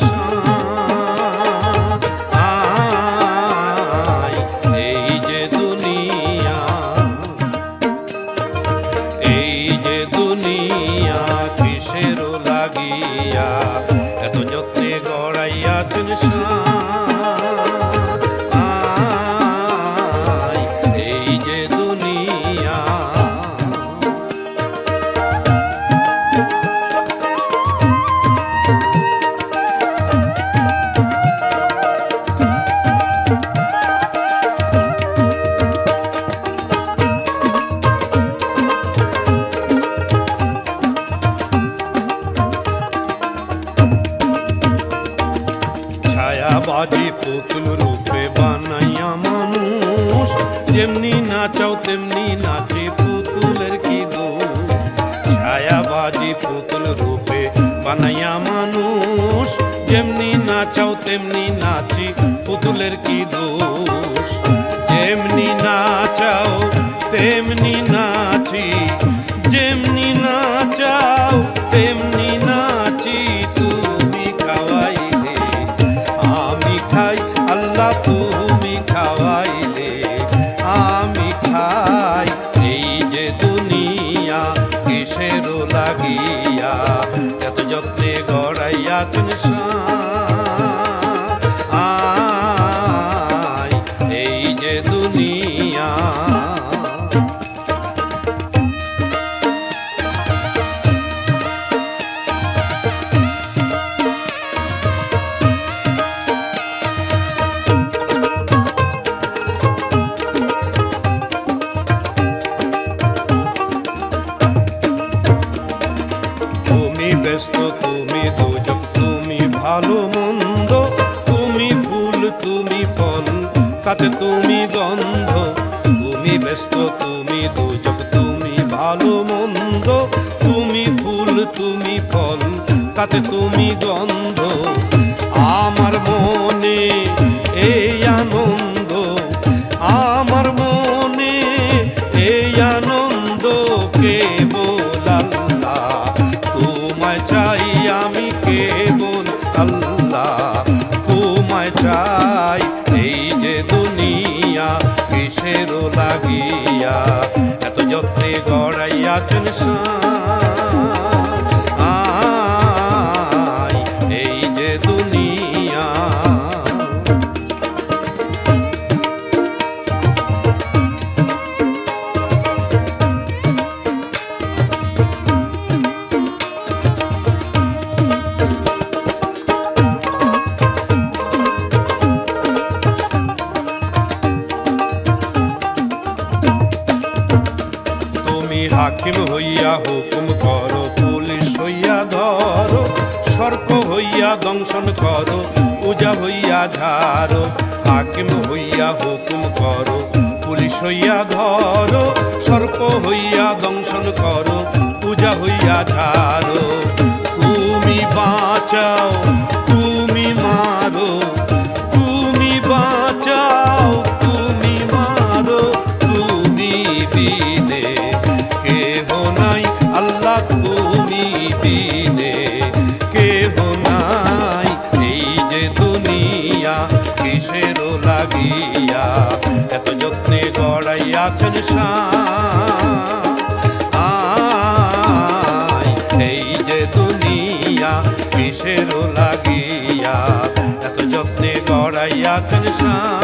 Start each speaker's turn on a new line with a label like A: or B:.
A: সায়। এই যে দুনিয়া, এই যে দুনিয়া কিসের লাগিয়া এত যত্নে গড়াইয়াছেন সায়। এই যে দুনিয়া, ছায়াবাজি পুতুল রূপে বানাইয়া মানুষ, যেমনি নাচাও তেমনি নাচে পুতুলের কি দোষ। ছায়াবাজি পুতুল রূপে বানাইয়া মানুষ, যেমনি নাচাও তেমনি নাচি পুতুলের কি দোষ। যেমনি নাচাও তেমনি নাচি, যেমনি নাচাও তেমনি নাচি। তুমি খাওয়াইলে আমি খাই, আল্লাহ তুমি খাওয়াইলে আমি খাই। এই যে দুনিয়া কিসের লাগিয়া এত যত্নে গড়াইয়াছেন সায়। এই যে দুনিয়া, তুমি ব্যস্ত তুমি দোজক তুমি ভালো মন্দ, তুমি ফুল তুমি ফল তাতে তুমি গন্ধ। তুমি ব্যস্ত তুমি দোজক তুমি ভালো মন্দ, তুমি ফুল তুমি ফল তাতে তুমি গন্ধ। আমার মনে এই আনন্দ, আমার মনে এই আনন্দ কেবল আল্লাহ তোমায় চাই, আমি কেবল আল্লাহ তোমায় চাই। এই যে দুনিয়া কিসের লাগিয়া এত যত্নে গড়াইয়াছেন সায়। এই যে দুনিয়া, তুমি হাকিম হইয়া হুকুম করো, পুলিশ হইয়া ধরো, সর্প হইয়া দংশন করো, পূজা হইয়া ঝাড়ো। হাকিম হইয়া হুকুম করো, পুলিশ হইয়া ধরো, সর্প হইয়া দংশন করো, পূজা হইয়া ঝাড়ো। তুমি বাঁচাও তুমি মারো, তুমি বাঁচাও তুমি মারো। তুমি বিনে কেহ নাই আল্লাহ, তুমি বিনে কেহ নাই। এই যে দুনিয়া কিসের লাগিয়া এত যত্নে গড়াইয়াছেন সায়। এই যে দুনিয়া কিসের লাগিয়া এত যত্নে গড়াইয়াছেন সায়।